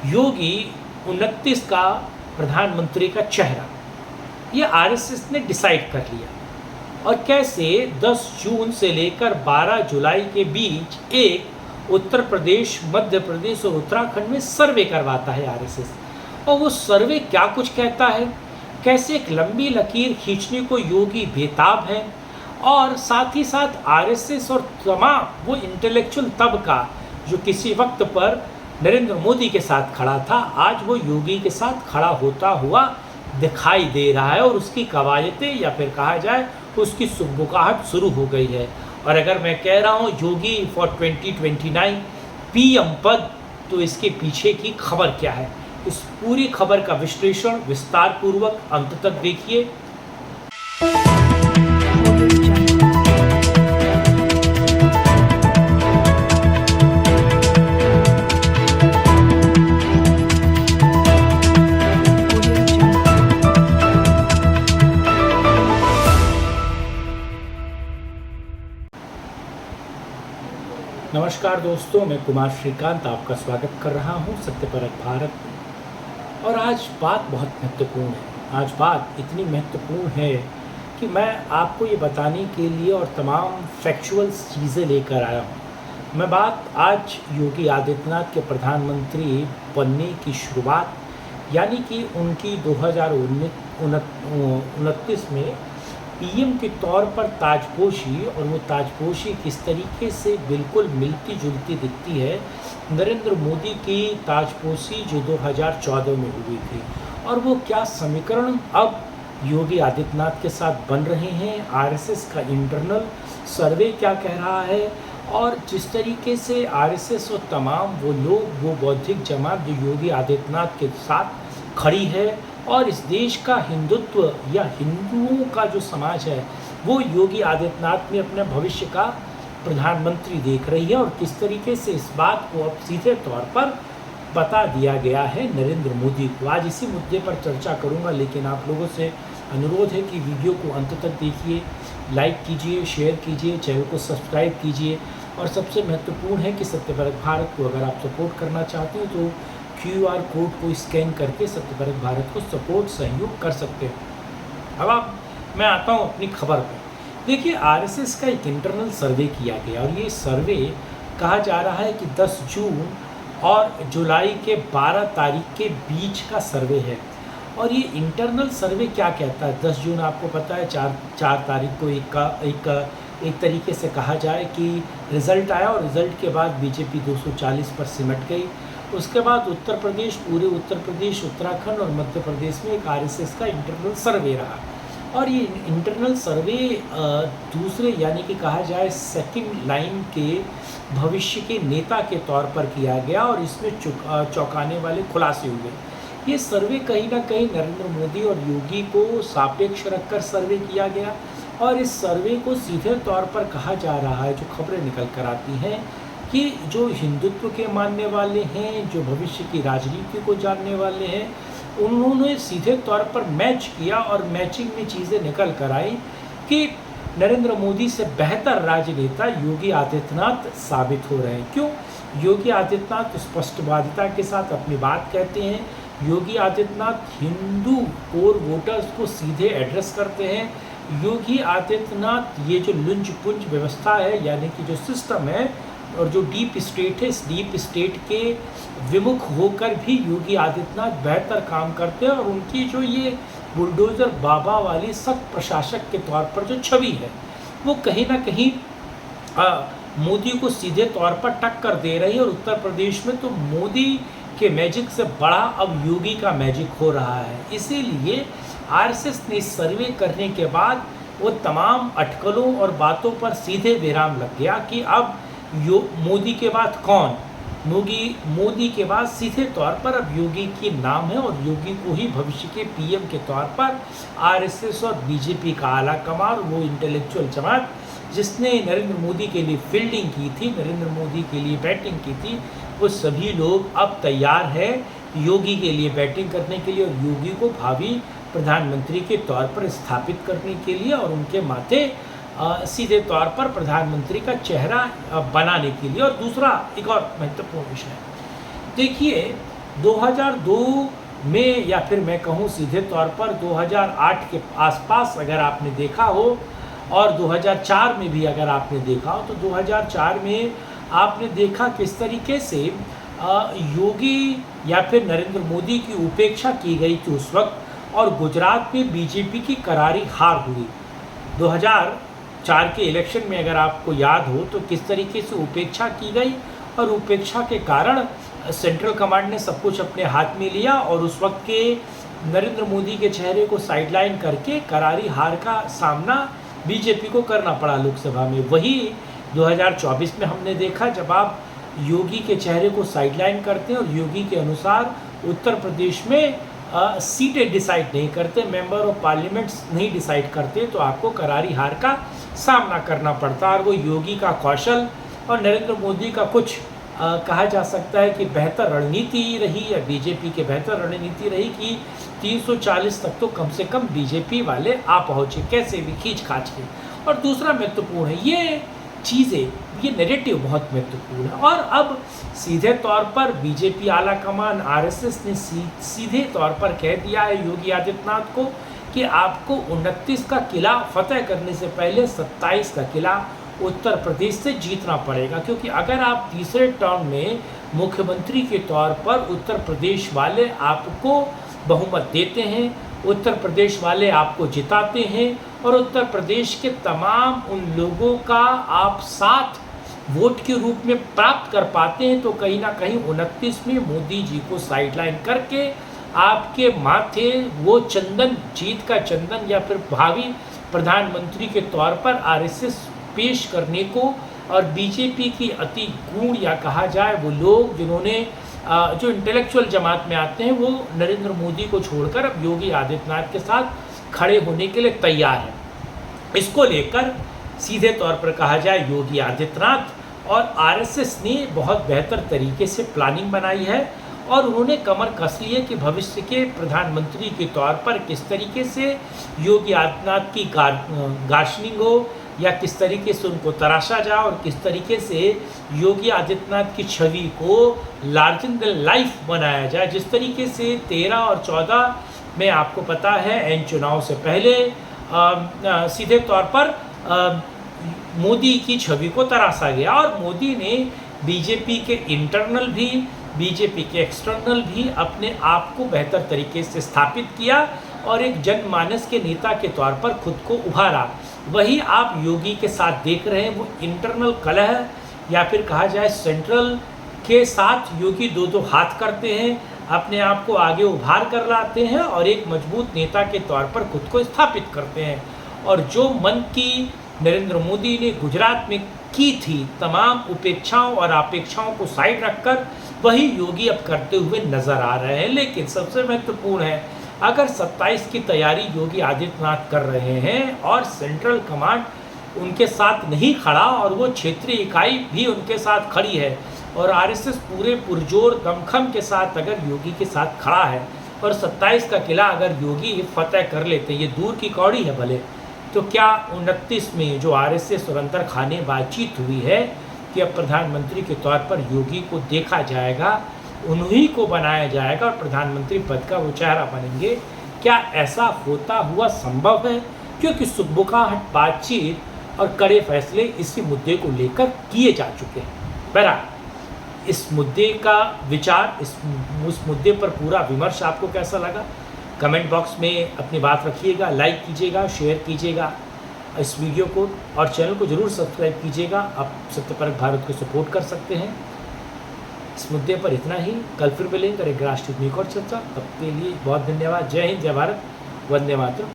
योगी 29 का प्रधानमंत्री का चेहरा, ये आरएसएस ने डिसाइड कर लिया। और कैसे 10 जून से लेकर 12 जुलाई के बीच एक उत्तर प्रदेश, मध्य प्रदेश और उत्तराखंड में सर्वे करवाता है आरएसएस। और वो सर्वे क्या कुछ कहता है, कैसे एक लंबी लकीर खींचने को योगी बेताब है। और साथ ही साथ आरएसएस और तमाम वो इंटेलेक्चुअल तबका जो किसी वक्त पर नरेंद्र मोदी के साथ खड़ा था, आज वो योगी के साथ खड़ा होता हुआ दिखाई दे रहा है। और उसकी कवायतें या फिर कहा जाए उसकी सुगबुगाहट शुरू हो गई है। और अगर मैं कह रहा हूँ योगी फॉर 2029 पीएम पद, तो इसके पीछे की खबर क्या है, इस पूरी खबर का विश्लेषण विस्तार पूर्वक अंत तक देखिए। नमस्कार दोस्तों, मैं कुमार श्रीकांत आपका स्वागत कर रहा हूं सत्यपरक भारत में। और आज बात बहुत महत्वपूर्ण है। आज बात इतनी महत्वपूर्ण है कि मैं आपको ये बताने के लिए और तमाम फैक्चुअल चीज़ें लेकर आया हूं। मैं बात आज योगी आदित्यनाथ के प्रधानमंत्री बनने की शुरुआत, यानी कि उनकी 2029 में पीएम के तौर पर ताजपोशी, और वो ताजपोशी किस तरीके से बिल्कुल मिलती जुलती दिखती है नरेंद्र मोदी की ताजपोशी जो 2014 में हुई थी। और वो क्या समीकरण अब योगी आदित्यनाथ के साथ बन रहे हैं, आरएसएस का इंटरनल सर्वे क्या कह रहा है, और जिस तरीके से आरएसएस और तमाम वो लोग, वो बौद्धिक जमात जो योगी आदित्यनाथ के साथ खड़ी है, और इस देश का हिंदुत्व या हिंदुओं का जो समाज है वो योगी आदित्यनाथ में अपने भविष्य का प्रधानमंत्री देख रही है। और किस तरीके से इस बात को अब सीधे तौर पर बता दिया गया है नरेंद्र मोदी को। आज इसी मुद्दे पर चर्चा करूंगा, लेकिन आप लोगों से अनुरोध है कि वीडियो को अंत तक देखिए, लाइक कीजिए, शेयर कीजिए, चैनल को सब्सक्राइब कीजिए। और सबसे महत्वपूर्ण है कि सत्यपरक भारत को अगर आप सपोर्ट करना चाहते हो तो QR कोड को स्कैन करके सत्यपरक भारत को सपोर्ट सहयोग कर सकते हैं। अब मैं आता हूँ अपनी खबर पर। देखिए, आरएसएस का एक इंटरनल सर्वे किया गया, और ये सर्वे कहा जा रहा है कि 10 जून और जुलाई के 12 तारीख के बीच का सर्वे है। और ये इंटरनल सर्वे क्या कहता है, 10 जून आपको पता है, चार तारीख को एक तरीके से कहा जाए कि रिज़ल्ट आया, और रिज़ल्ट के बाद बीजेपी 240 पर सिमट गई। उसके बाद उत्तर प्रदेश, पूरे उत्तर प्रदेश, उत्तराखंड और मध्य प्रदेश में एक आरएसएस का इंटरनल सर्वे रहा। और ये इंटरनल सर्वे दूसरे, यानी कि कहा जाए सेकंड लाइन के भविष्य के नेता के तौर पर किया गया, और इसमें चौंकाने वाले खुलासे हुए। ये सर्वे कहीं ना कहीं नरेंद्र मोदी और योगी को सापेक्ष रखकर सर्वे किया गया। और इस सर्वे को सीधे तौर पर कहा जा रहा है, जो खबरें निकल कर आती हैं, कि जो हिंदुत्व के मानने वाले हैं, जो भविष्य की राजनीति को जानने वाले हैं, उन्होंने सीधे तौर पर मैच किया, और मैचिंग में चीज़ें निकल कर आई कि नरेंद्र मोदी से बेहतर राजनेता योगी आदित्यनाथ साबित हो रहे हैं। क्यों? योगी आदित्यनाथ स्पष्टवादिता के साथ अपनी बात कहते हैं। योगी आदित्यनाथ हिंदू कोर वोटर्स को सीधे एड्रेस करते हैं। योगी आदित्यनाथ ये जो लुंज पुंज व्यवस्था है, यानी कि जो सिस्टम है और जो डीप स्टेट है, इस डीप स्टेट के विमुख होकर भी योगी आदित्यनाथ बेहतर काम करते हैं। और उनकी जो ये बुलडोज़र बाबा वाली सख्त प्रशासक के तौर पर जो छवि है, वो कहीं ना कहीं मोदी को सीधे तौर पर टक्कर दे रही है। और उत्तर प्रदेश में तो मोदी के मैजिक से बड़ा अब योगी का मैजिक हो रहा है। इसीलिए आरएसएस ने सर्वे करने के बाद वो तमाम अटकलों और बातों पर सीधे विराम लग गया कि अब मोदी के बाद कौन, मोदी के बाद सीधे तौर पर अब योगी की नाम है। और योगी को ही भविष्य के पीएम के तौर पर आरएसएस और बीजेपी का आला कमान, वो इंटेलेक्चुअल जमात जिसने नरेंद्र मोदी के लिए फील्डिंग की थी, नरेंद्र मोदी के लिए बैटिंग की थी, वो सभी लोग अब तैयार है योगी के लिए बैटिंग करने के लिए, और योगी को भावी प्रधानमंत्री के तौर पर स्थापित करने के लिए, और उनके माथे सीधे तौर पर प्रधानमंत्री का चेहरा बनाने के लिए। और दूसरा एक और महत्वपूर्ण विषय, देखिए 2002 में, या फिर मैं कहूँ सीधे तौर पर 2008 के आसपास अगर आपने देखा हो, और 2004 में भी अगर आपने देखा हो, तो 2004 में आपने देखा किस तरीके से योगी या फिर नरेंद्र मोदी की उपेक्षा की गई थी उस वक्त, और गुजरात में बीजेपी की करारी हार हुई। 2004 के इलेक्शन में अगर आपको याद हो तो किस तरीके से उपेक्षा की गई, और उपेक्षा के कारण सेंट्रल कमांड ने सब कुछ अपने हाथ में लिया, और उस वक्त के नरेंद्र मोदी के चेहरे को साइडलाइन करके करारी हार का सामना बीजेपी को करना पड़ा लोकसभा में। वही 2024 में हमने देखा, जब आप योगी के चेहरे को साइडलाइन करते हैं और योगी के अनुसार उत्तर प्रदेश में सीटें डिसाइड नहीं करते, मेंबर ऑफ पार्लियामेंट्स नहीं डिसाइड करते, तो आपको करारी हार का सामना करना पड़ता। और वो योगी का कौशल और नरेंद्र मोदी का कुछ कहा जा सकता है कि बेहतर रणनीति रही, या बीजेपी की बेहतर रणनीति रही कि 340 तक तो कम से कम बीजेपी वाले आ पहुँचे, कैसे भी खींच खाच के। और दूसरा महत्वपूर्ण है, ये चीज़ें, ये नैरेटिव बहुत महत्वपूर्ण है। और अब सीधे तौर पर बीजेपी आला कमान, आरएसएस ने सीधे तौर पर कह दिया है योगी आदित्यनाथ को कि आपको 29 का किला फतेह करने से पहले 27 का किला उत्तर प्रदेश से जीतना पड़ेगा, क्योंकि अगर आप तीसरे टर्म में मुख्यमंत्री के तौर पर उत्तर प्रदेश वाले आपको बहुमत देते हैं, उत्तर प्रदेश वाले आपको जिताते हैं, और उत्तर प्रदेश के तमाम उन लोगों का आप साथ वोट के रूप में प्राप्त कर पाते हैं, तो कहीं ना कहीं 29 में मोदी जी को साइडलाइन करके आपके माथे वो चंदन, जीत का चंदन, या फिर भावी प्रधानमंत्री के तौर पर आरएसएस पेश करने को, और बीजेपी की अति गूढ़, या कहा जाए वो लोग जिन्होंने जो इंटेलेक्चुअल जमात में आते हैं, वो नरेंद्र मोदी को छोड़कर अब योगी आदित्यनाथ के साथ खड़े होने के लिए तैयार हैं। इसको लेकर सीधे तौर पर कहा जाए योगी आदित्यनाथ और आरएसएस ने बहुत बेहतर तरीके से प्लानिंग बनाई है, और उन्होंने कमर कस ली है कि भविष्य के प्रधानमंत्री के तौर पर किस तरीके से योगी आदित्यनाथ की गार्शनिंग हो, या किस तरीके से उनको तराशा जाए, और किस तरीके से योगी आदित्यनाथ की छवि को लार्जर देन लाइफ बनाया जाए। जिस तरीके से 13 और 14 में आपको पता है इन चुनाव से पहले सीधे तौर पर मोदी की छवि को तराशा गया, और मोदी ने बीजेपी के इंटरनल भी, बीजेपी के एक्सटर्नल भी अपने आप को बेहतर तरीके से स्थापित किया, और एक जनमानस के नेता के तौर पर खुद को उभारा। वही आप योगी के साथ देख रहे हैं, वो इंटरनल कलह, या फिर कहा जाए सेंट्रल के साथ योगी दो हाथ करते हैं, अपने आप को आगे उभार कर लाते हैं, और एक मजबूत नेता के तौर पर खुद को स्थापित करते हैं। और जो मन की नरेंद्र मोदी ने गुजरात में की थी, तमाम उपेक्षाओं और अपेक्षाओं को साइड रखकर, वही योगी अब करते हुए नजर आ रहे हैं। लेकिन सबसे महत्वपूर्ण है, अगर 27 की तैयारी योगी आदित्यनाथ कर रहे हैं और सेंट्रल कमांड उनके साथ नहीं खड़ा, और वो क्षेत्रीय इकाई भी उनके साथ खड़ी है, और आरएसएस पूरे पुरजोर दमखम के साथ अगर योगी के साथ खड़ा है, और 27 का किला अगर योगी फतेह कर लेते, ये दूर की कौड़ी है भले, तो क्या 29 में जो आरएसएस और अंतर खाने बातचीत हुई है कि अब प्रधानमंत्री के तौर पर योगी को देखा जाएगा, उन्हीं को बनाया जाएगा, और प्रधानमंत्री पद का वो चेहरा बनेंगे, क्या ऐसा होता हुआ संभव है? क्योंकि सुखबुखाहट बातचीत और कड़े फैसले इसी मुद्दे को लेकर किए जा चुके हैं। बहरहाल इस मुद्दे का विचार, उस मुद्दे पर पूरा विमर्श आपको कैसा लगा, कमेंट बॉक्स में अपनी बात रखिएगा, लाइक कीजिएगा, शेयर कीजिएगा इस वीडियो को, और चैनल को जरूर सब्सक्राइब कीजिएगा। आप सत्यपरक भारत को सपोर्ट कर सकते हैं। इस मुद्दे पर इतना ही, कल फिर मिलेंगे एक राष्ट्रीय न्यूज़ और चर्चा। तब के लिए बहुत धन्यवाद। जय हिंद, जय भारत, वंदे मातरम।